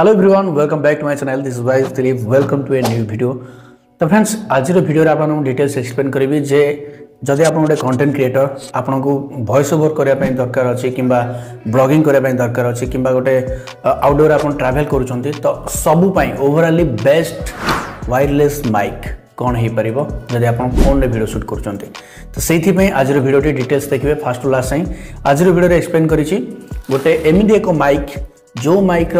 Hello everyone welcome back to my channel this is wise Dilip welcome to a new video. तो friends आज video आपको details explain करी जे जदि आप गोटे कंटेंट क्रिएटर आपन को वॉइस ओवर करने दरकार अच्छे कि ब्लॉगिंग करने दरकार अच्छे कि गोटे आउटडोर आप ट्रैवल करुँच तो सबूपाई ओवरऑली बेस्ट वायरलेस माइक कौन हो पार जदि आप फोन में वीडियो शूट करुँच तो से आज वीडियो डिटेल्स देखिए फास्ट टू लास्ट आज वीडियो एक्सप्लेन करी गोटे एमती एक माइक जो माइक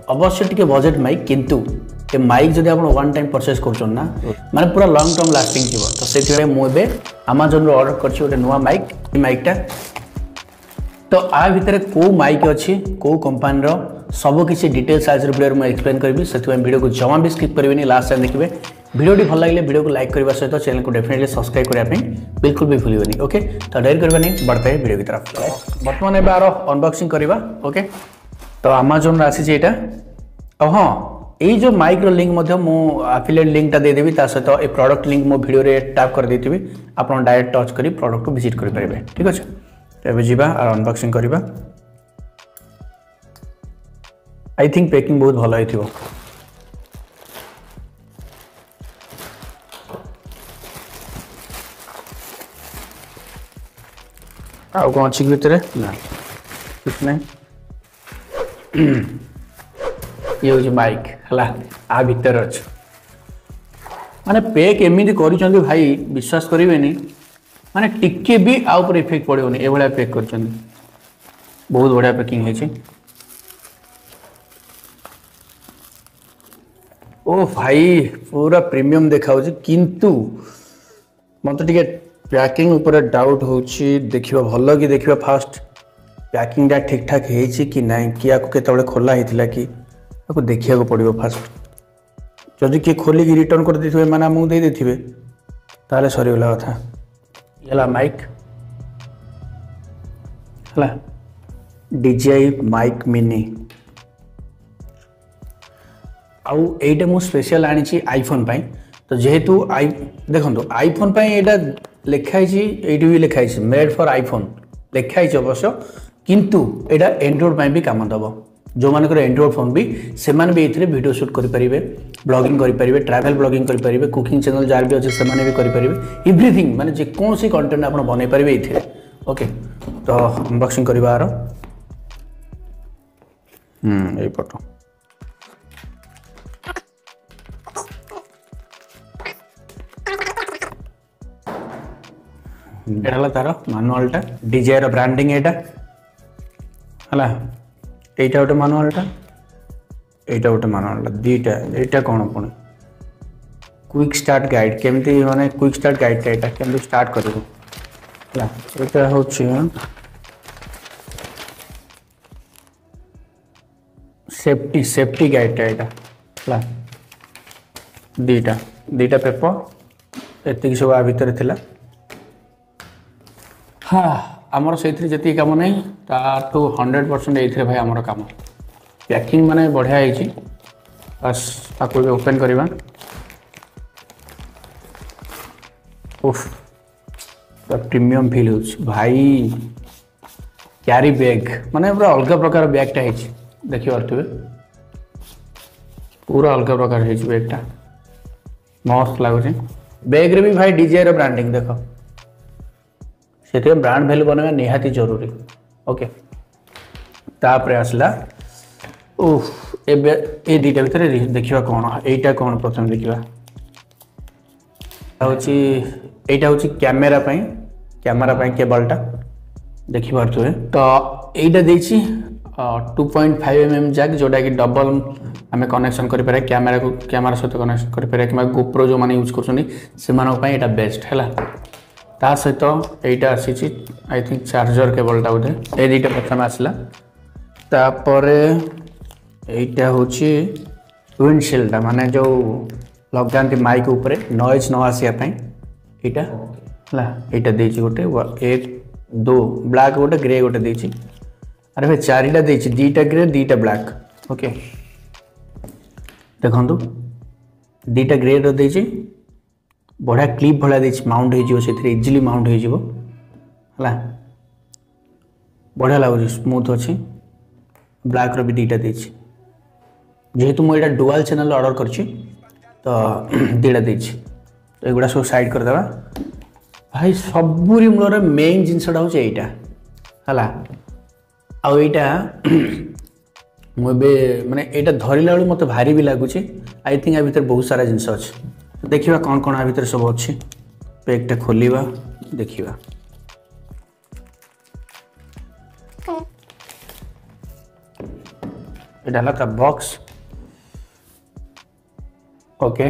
अवश्य टी बजेट माइक किंतु ये माइक जब आप वन टाइम परचेस कर माने पूरा लॉन्ग टर्म लास्टिंग थी तो से मुझे अमेजन ऑर्डर कर गोटे नुआ माइकटा तो आ भितर कौ माइक अच्छी कौ कंपानी सब किसी डिटेल्स आज वीडियो में एक्सप्लेन करी से वीडियो को जमा भी स्किप करेंगे लास्ट टाइम देखिए वीडियो भल लगे वीडियो को लाइक करने सहित चैनल को डेफिनेटली सब्सक्राइब करने बिल्कुल भी भूलिए ओके। तो डेरी करवानी बढ़ते हैं वीडियो की तरफ बर्तमान एबार अनबॉक्सिंग करवा ओके। तो अमेजन आसी और हाँ यही जो माइक लिंक मु एफिलिएट लिंकटा देदेवी सहित ए प्रोडक्ट लिंक मो वीडियो रे टैप कर देथिबी आप डायरेक्ट टच करी प्रोडक्ट को विजिट कर पारे ठीक अच्छे। तो एबे जीवा और अनबॉक्सिंग करवा आई थिंक पैकिंग बहुत भल होइथिबो आउ कौन अच्छी भितर ना कुछ नहीं ये हूँ माइक है आ भितर अच्छे माने पैक एमती कर भाई विश्वास करेंगे माने टिके भी आउपर इफेक्ट पड़ोनी ए भाया पैक कर बहुत बढ़िया पैकिंग है। ओ भाई पूरा प्रीमियम देखा किंतु मत टे पैकिंग ऊपर डाउट हो देखा भल कि देखा फास्ट पैकिंगटा ठीक ठाक है कि ना कि आपको केतबे खोला होता कि आपको देखा पड़ो फास्ट जदि किए खोलिकी रिटर्न कर देथिबे माने आमको दे देथिबे ताले सरीगला कथा ये माइक है DJI माइक मिनी आउ एटा मु स्पेशल आनी आईफोन पाई तो जेहेतु देखो आईफोन पाई एटा लिखाई एटी भी लिखाई मेड फॉर आईफोन लिखाई अवश्य किंतु एटा एंड्रॉइड पाई भी काम दब जो मानकर एंड्रॉइड फोन भी से भी ये वीडियो शूट करेंगे ब्लॉगिंग करेंगे ट्रैवल ब्लॉगिंग करेंगे कुकिंग चैनल जार भी अच्छे से भी करेंगे एवरीथिंग माने जेकोसी कंटेंट आप बन पारे ये ओके। तो अनबॉक्सिंग करवा ये फोटो एटा तार मानुआलटा DJI रो ब्रांडिंग एटा हला एटा गोटे मानुआलटा एटा गोटे मानुआलटा दीटा एटा कौन पुणी क्विक स्टार्ट गाइड केमती माने क्विक स्टार्ट गाइड एटा केमती स्टार्ट करिवो हला एटा होछि सेफ्टी गाइड एटा हला दीटा पेपर एतिक सब आ भितर थिला हाँ आमर से जी कम नहीं ताठू 100% ये भाई आमर कम पैकिंग माने बढ़िया है बस ताको भी ओपन करवा उफ प्रीमियम फील हो भाई कैरी बैग माने पूरा अलग प्रकार बैगटा है देखिए पारे पूरा अलग प्रकार है बैगटा मस्त लगुच बैग रे भी भाई DJI रो ब्रांडिंग देख से ब्रांड वैल्यू बनवा निहाती जरूरी ओके। तापर आसला उफ ए दीटा भितर देखा कौन एटा कौन प्रथम देखा एटा हूँ कैमेरा केबलटा देखिपे तो यहीटा देछि 2.5 mm जैक जोटा कि डबल आम कनेक्शन करें कैमेरा सहित कनेक्शन करें कि गोप्रो जो मैंने यूज कर बेस्ट है ता सहित यहीटा आसी आई थिंक चार्जर केबलटा बोधे ए दुटा प्रथम आसला तापर यहीटा हूँ विंडशील्डटा माने जो लगाती माइक उपरे नॉइज न आसापी यहाँ है देछि गोटे 1 2 ब्लैक गोटे ग्रे गोटे देछि अरे भाई चारिटा देछि दीटा ग्रे दीटा ब्लैक ओके। देखो दीटा ग्रे देछि बढ़िया क्लिप भाया देछि माउंट हो इजिली माउंट हो बढ़िया लगुच स्मूथ अच्छी ब्लैक रो भी दीटा देछि जेहेतु मुझे डुआल चैनल ऑर्डर करछि तो दीटा देछि तो एगुड़ा सब साइड कर देबा भाई सबुरी मूलर मेन जिनसटा हूँ एटा हला आउ एटा मुझे माने एटा धरला बेलू मत भारी भी लगुच आई थिंक आ भीतर बहुत सारा जिनस अच्छे देखा कौन कौन आ भीतर सब अच्छे पैकटा खोलिबा देखिबा एटा हला ता box okay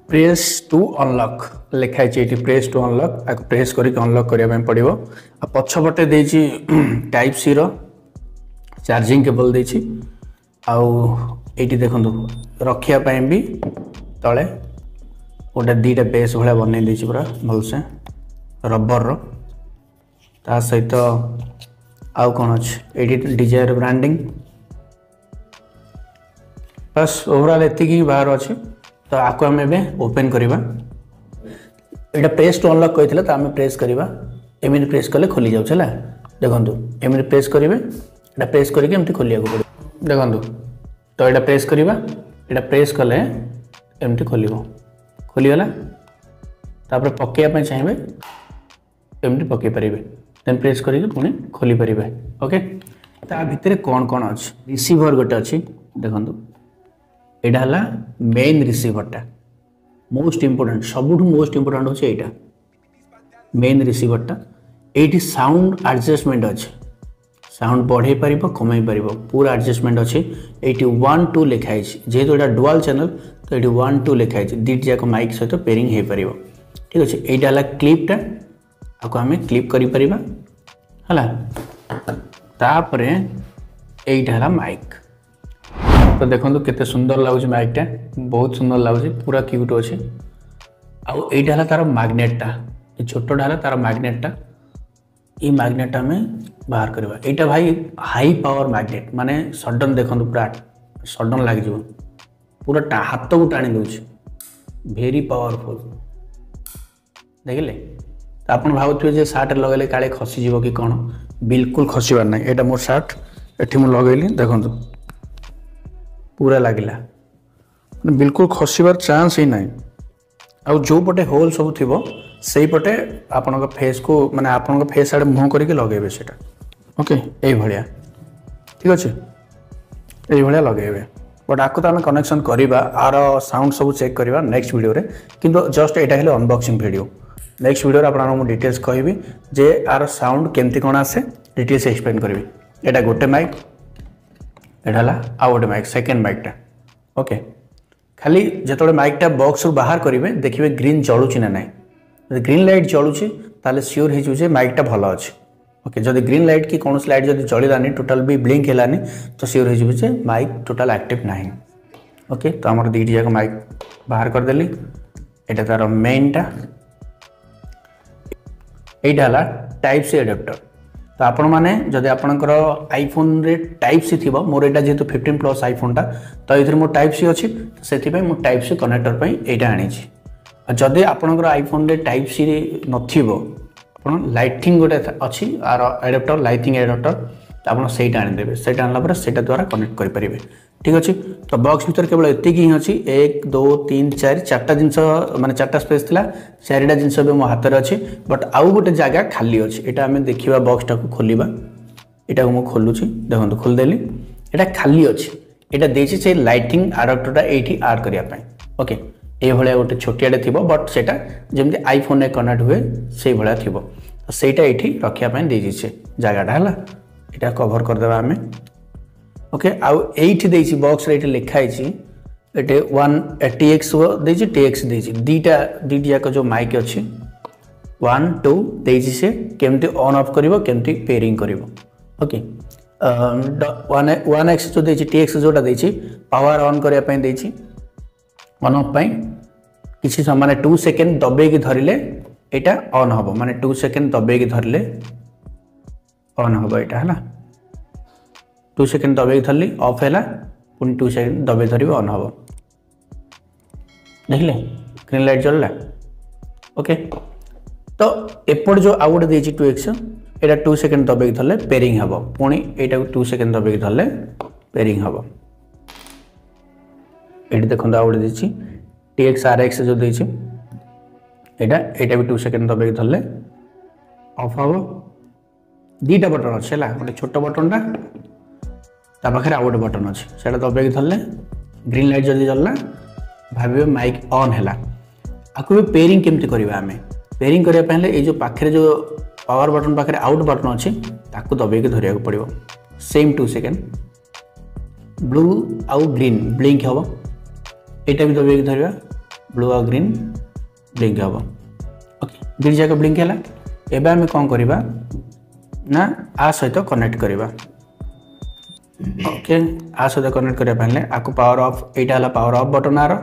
press to unlock लिखाई ये प्रेस टू अनलॉक आपको प्रेस करके अनलॉक करने पड़ो आ पछपटे देछि टाइप सी रो चार्जिंग केबल देछि आउ एटी देखंतु रखिया पई भी तले गोटे दीटा बेस भाया बन देछि पूरा भलसे रबर रो ता सहित आउ कौन अच्छे एटी डिजायर ब्रांडिंग बस ओवरऑल एतिकी बाहर अच्छे तो आपको आम एवं ओपन करवा यहाँ प्रेस टू अनलॉक कहते तो आम प्रेस करवा एमती प्रेस कले खोली जाऊँ है देखो एमती प्रेस करेंगे यहाँ प्रेस करके एमती खोलिया पड़े देखो तो यहाँ प्रेस करवा यहाँ प्रेस कले एमती खोल खोलीगला तापर पकड़ा चाहिए एमती पकई पारे देन प्रेस करके पुणी खोली पारे ओके ता भितर कौन कौन अच्छे रिसीभर गोटे अच्छी देखो यहाँ है मेन रिसीभरटा मोस्ट इंपोर्टेंट सबुठ मोस्ट इंपोर्टेंट होचे यहाँ मेन रिसीभरटा ये साउंड एडजस्टमेंट अच्छे साउंड बढ़े पार कमे पार पूरा एडजस्टमेंट अच्छे ये 1 2 लिखाई जेहेतु यहाँ डुआल चैनल तो ये 1 2 लिखाई दीट जाक माइक सहित पेयरिंग हो पार ठीक अच्छे यहाँ है क्लिपटा आपको आम क्लिप कर तापर यहीटा है माइक तो देखो केते सुंदर लगुच माइकटा बहुत सुंदर लगुच पूरा क्यूट अच्छे आईटा है तार मैग्नेटा ये छोटा है तार मैग्नेटा ये मैग्नेटा में बाहर करवा यहाँ भाई हाई पावर मैग्नेट माने सडन देखो पूरा सडन लग पूरा हाथ को टाणी दूच भेरी पावरफुल देखिले तो आप भावुए सार्ट लगेले काले खसीज कि कौन बिल्कुल खसबार ना यहाँ मोर सार्ट ये लगेली देखो पूरा लगिला बिल्कुल खसबार चांस ही ना आ जो पटे होल सब थी से पटे आपण फेस को माने आपण फेस आड़े मुँह करके लगेबे सेटा ओके यही भाया ठीक अच्छे यही भाया लगेबे बट आपको तो आम कनेक्शन करवा आर साउंड सब चेक करवा नेक्स्ट वीडियो रे किंतु जस्ट यहाँ है अनबॉक्सिंग वीडियो नेक्स्ट वीडियो आपको डिटेल्स कहबी जे आर साउंड केमती कौन आसे डिटेल्स एक्सप्लेन करी यहाँ गोटे माइक यहाँ आउ गोटे माइक सेकेंड माइकटा ओके खाली जो माइकटा बॉक्स रू बाहर करेंगे देखिए ग्रीन जलुची ना ना ग्रीन लाइट जलुची ताले सियोर हो माइकटा भल अच्छे ओके जब ग्रीन लाइट कि कौन लाइट जब जलानी टोटाल भी ब्लिंक है तो सियोर हो माइक टोटाल एक्टिव ना ओके तो आम दीटी जाक माइक बाहर करदेली यहाँ तार मेनटा यहाँ है टाइप सी एडाप्टर तो आपण मैंने जब आपणकर आईफोन रे टाइप सी थी मोर यहाँ जेहतु 15 प्लस आईफोनटा तो ये मोर टाइप सी अच्छी तो से मुझे टाइप सी कनेक्टर पर यहाँ आनी जदि आपणकर आईफोन रे टाइप सी नथिबो आपण लाइटिंग गोटे अच्छी आर एडाप्टर लाइटिंग एडाप्टर तो आप सहीटा आनीदेवे से आनला से द्वारा कनेक्ट करेंगे ठीक अच्छे तो बॉक्स भीतर केवल एतिकी ही अच्छी 1 2 3 4 चार्टा जिनस माने चार्टा स्पेस थिला चारिटा जिनस मो हाथ में अच्छे बट आउ गोटे जगह खाली अच्छे यहाँ आम देखा बॉक्सटा को खोलिबा यहाँ को मुझे खोलुची देखो खोलदेली यहाँ खाली अच्छे यहाँ देछि से लाइटिंग आडाप्टरटा ये आड करने ओके ये भाया गोटे छोटियाटे थी बट से जमी आईफोन कनेक्ट हुए से भाया थी तो सहीटा ये रखापी देछि से जगहटा है यहाँ कभर करदे आम ओके आउ एठी देछि बॉक्स रे लिखाई ये 1 TX देछि TX देछि दीटी जाक जो माइक अच्छी 1 2 देछि से केमती ऑन ऑफ करिवो केमती पेयरिंग करिवो ओके 1X जो देछि TX जोटा देछि पावर ऑन करिया पई देछि ऑन ऑफ पई किछि माने 2 सेकंड दबे की धरिले एटा ऑन हबो माने 2 सेकंड दबे की धरिले ऑन हबो एटा हला 2 सेकंड दबे धरली ऑफ है पुणी 2 सेकंड दबे धर ऑन हम देखिले ग्रीन लाइट जल्ला ओके तो एपट जो आउ गोटे 2x एटा 2 सेकंड दबेक धरले पेयरिंग हबो पुणी एटा 2 सेकंड दबेक धरले पेयरिंग हबो एटी देखो आउट देछि TX RX जो देछि एटा भी 2 सेकंड दबेक धरले ऑफ हबो दीटा बटन अछि हला गोटे छोट बटनटा ता पाखरे आउट बटन अछि सेटा दबेक धरले ग्रीन लाइट जल्दी जलला भाबियो माइक ऑन हैला आकु भी पेयरिंग केमति करबा हमें पेयरिंग करिया पहले ए जो पाखरे जो पावर बटन पाखरे आउट बटन अछि ताकू दबेक धरिया को पड़िबो सेम 2 सेकंड ब्लू आउ ग्रीन ब्लिंक हबो एटा भी दबेक धरिया ब्लू आउ ग्रीन ब्लिंक हबो ओके दुई जगह ब्लिंक हैला एबे हम कोन करबा ना आ सहित कनेक्ट करबा ओके आ सहित कनेक्ट करिया पहले आकु पावर ऑफ एटा हला पावर ऑफ बटन आरो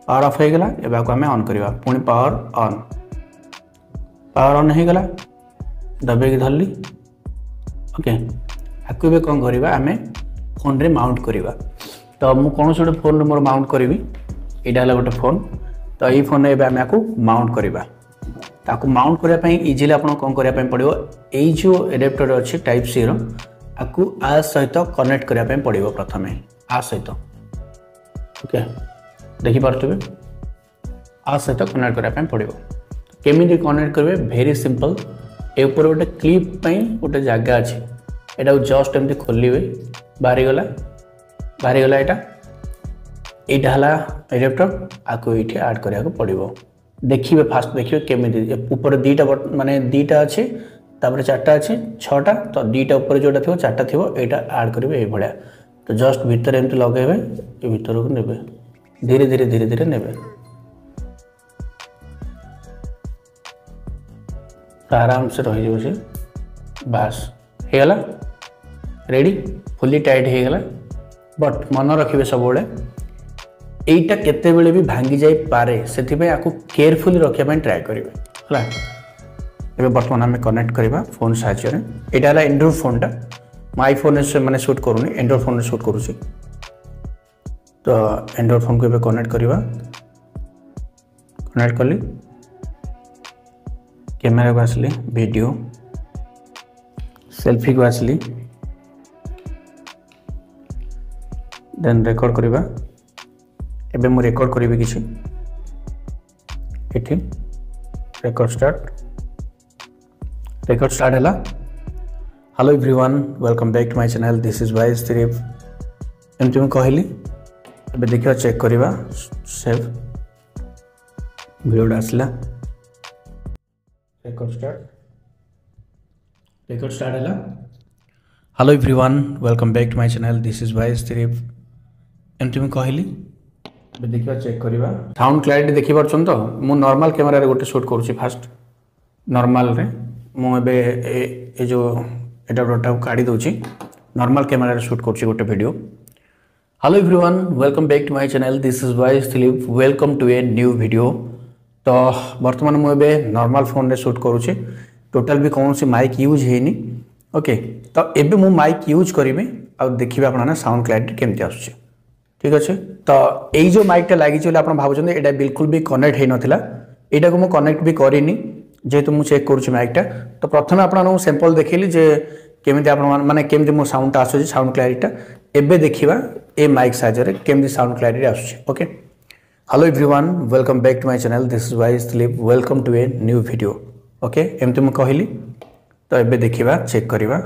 पावर ऑफ हो गला एबा को हमें ऑन करबा पुणी पावर ऑन हो गला दबेक धरली ओके आकु बे कोन करबा हमें फोन रे माउंट करबा तो मु कोन सोटे फोन रे मोर माउंट करबी एटा हला गोटे फोन तो ई फोन एबे हमें आकु माउंट करबा ताकू माउंट करिया पई इजीली आपण कोन करिया पई पड़िबो एई जो एडाप्टर अछि टाइप सी रो आकु आ सहित कनेक्ट करिया पई पड़िबो प्रथमे आ सहित ओके देखि पारथबे आ सहित कनेक्ट करिया पई पड़िबो केमिति कनेक्ट करबे वेरी सिंपल ए ऊपर गोटे क्लिप पई गोटे जगह अछि एटा जस्ट एमति खोलिबे बाहरी गला एटा हला एडाप्टर आकु एठी ऐड करिया को पड़िबो देखिबे फास्ट देखिबे केमिति ऊपर दीटा माने दीटा अछि तापर चारटा अछि छटा तो दीटा ऊपर जोटा थिबो चारटा थिबो एटा ऐड करिवे ए भलिया तो जस्ट भीतर एमति लगेबे ए भीतर को नेबे धीरे धीरे नेबे आराम से रही जो से बस हे गला रेडी फुली टाइट हे गला बट मन रखिबे सब बळे एटा केते बेले भी भांगी जाई पारे सेति पे आकु केयरफुली रखिया पय ट्राई करिवे हला एबे वर्तमान हम कनेक्ट करबा फोन साहाय्य रे एटा हला एंड्रॉइड फोन टा माय फोन से माने शूट करूनी एंड्रॉइड फोन रे शूट करूची तो एंड्रॉइड फोन को एबे कनेक्ट करबा कनेक्ट करली कैमरा को आसली वीडियो सेल्फी को आसली देन रिकॉर्ड करबा एबे मु रिकॉर्ड करिवे किछि एठी रिकॉर्ड स्टार्ट हला hello everyone welcome back to my channel this is Wise Trip एमति हम कहली एबे देखियो चेक करबा सेव वीडियो आसला रिकॉर्ड स्टार्ट हला hello everyone welcome back to my channel this is Wise Trip एमति हम कहली देखिए चेक करवा साउंड क्लैरिटी देखि परछन तो मु नॉर्मल कैमरा रे गोटे शूट करूची फास्ट नॉर्मल रे मु एबे ए जो एडाप्टर काढी दोची नॉर्मल कैमरा रे शूट करूची गोटे video hello everyone welcome back to my channel this is wise Dilip welcome to a new video तो वर्तमान मु एबे नॉर्मल फोन रे शूट करूची टोटल भी कौन सी माइक यूज हेनी ओके तो एबे मु माइक यूज करिवे आ देखिबे आपना साउंड क्लैरिटी केमति आछे ठीक अच्छे तो यही जो माइकटा लगी आप भावुँ ये बिल्कुल भी कनेक्ट हो नाला यहाँ को मुझे कनेक्ट भी करनी जेहेतु मुझे चेक करुँच माइकटा तो प्रथम आपको सैंपल देखली जे केमी आप माने केमी मो साउंडटा आसूँ साउंड क्लैरिटीटा एबे देखा ए माइक साहाय्य केमी साउंड क्लैरिटी आसूँ okay hello everyone welcome back to my channel this is wise Dilip welcome to a new video okay एमती मुझे कहली तो एबे देखा चेक करवा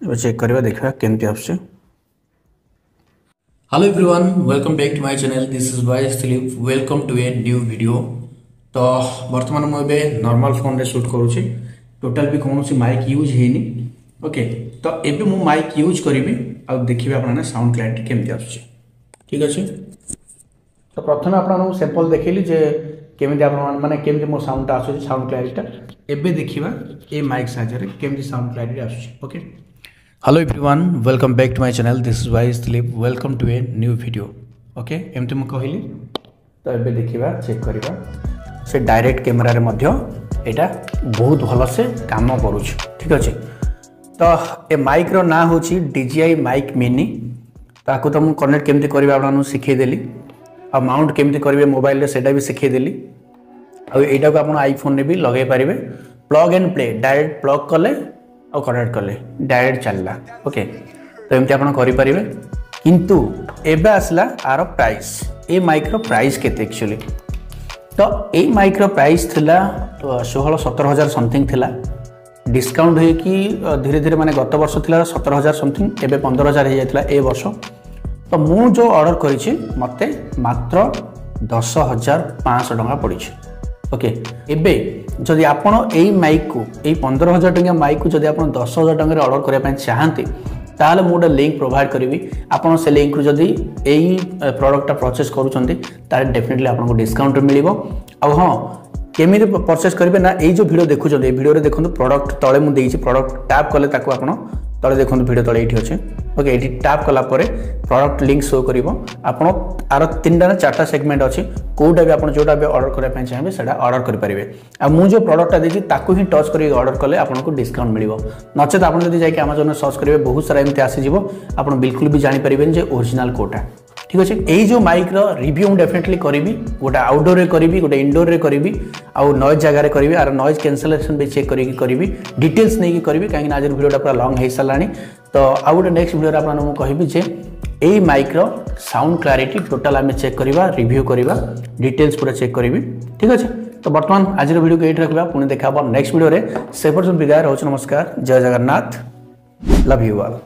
चेक करवा देखा केमती आछे hello everyone welcome back to my channel this is wise Dilip welcome to a new video तो वर्तमान मुझे नॉर्मल फोन रे शूट करूची टोटल भी कौन सी माइक यूज हेनी ओके तो एबे मु माइक यूज करिवे आ देखिबे आपना साउंड क्लैरिटी केमती आछे ठीक अछि तो प्रथम आपन सैंपल देखिली जे केमती आपन माने केमती मो साउंडटा आछे साउंड क्लैरिटीटा एबे देखिबा ए माइक साहाय्य केमती साउंड क्लैरिटी आछे okay hello everyone welcome back to my channel this is wise Dilip welcome to a new video okay एमती मु कहली तो एबे देखिबा चेक करबा से डायरेक्ट कैमरा रे मध्य एटा बहुत भल से काम करूछ ठीक अछि तो ए माइक रो ना होची DJI माइक मिनी ताकू तो मु कनेक्ट केमती करबा आपन सिखै देली आ माउंट केमती करबे मोबाइल रे सेटा भी सिखै देली आईटा को आप आईफोन में भी लगे पारे plug and play direct plug कले और कनेक्ट कले डायरेक्ट चलला ओके तो एमती आप करें किंतु एबे आसला आर प्राइस ए माइक रो प्राइस केते एक्चुअली तो ए माइक रो प्राइस थिला 16-17 समथिंग थिला डिस्काउंट हो कि धीरे धीरे माने गत वर्ष थिला 17,000 समथिंग एबे 15,000 हो जाइतला ए वर्ष तो मु जो ऑर्डर करिछि मते मात्र 10,500 टंका पड़ी ओके एबे जदि आपण एई माइक को एई 15,000 टंका माइक को जदि आपण 10,000 टंका ऑर्डर करिया पय चाहंती ताले मु लिंक प्रोवाइड करी आपन से लिंक रु जदि एई प्रोडक्ट परचेस करूछंती ताले डेफिनेटली आपन डिस्काउंट मिलिबो आ हां केमी परचेस करेंगे ना ये जो वीडियो देखुं वीडियो देखो प्रोडक्ट तले मुझे प्रोडक्ट टैप कले ताको आपन तले देखो वीडियो तले ये अच्छे ओके ये टैप कला प्रोडक्ट लिंक शो कर आर 3टा ना 4टा सेगमेंट अच्छी कौटा भी आप जोटा भी ऑर्डर करने चाहिए से ऑर्डर करेंगे आ मु जो प्रोडक्टा देखिए ताकू ही टच कर ऑर्डर कले आपको डिस्काउंट मिल नचेत आप जाकि अमेजन सर्च करेंगे बहुत सारा एमती आसीज आप बिल्कुल भी जानीपर जे ओरिजिनल कोटा ठीक अच्छे यही जो माइक रिव्यू मुझे डेफिनेटली करी गोटे आउटडोर रे करी गोटे इनडोर रे करी आउ नॉइज जगह करी आर नॉइज कैंसलेशन भी चेक करी डिटेल्स नहीं करी कहीं आज वीडियोटा पूरा लॉन्ग हो सारा तो आउ गोटे नेक्स्ट वीडियो आपको कहबी जे यही माइक साउंड क्लारिटी टोटाल आम चेक करवा रिव्यू करवा डिटेल्स पूरा चेक करी ठीक अच्छे तो बर्तमान आज वीडियो को ये रखा पुणी देखा नेक्स्ट वीडियो से पर्यटन विदाय रोच नमस्कार जय जगन्नाथ लव यू ऑल।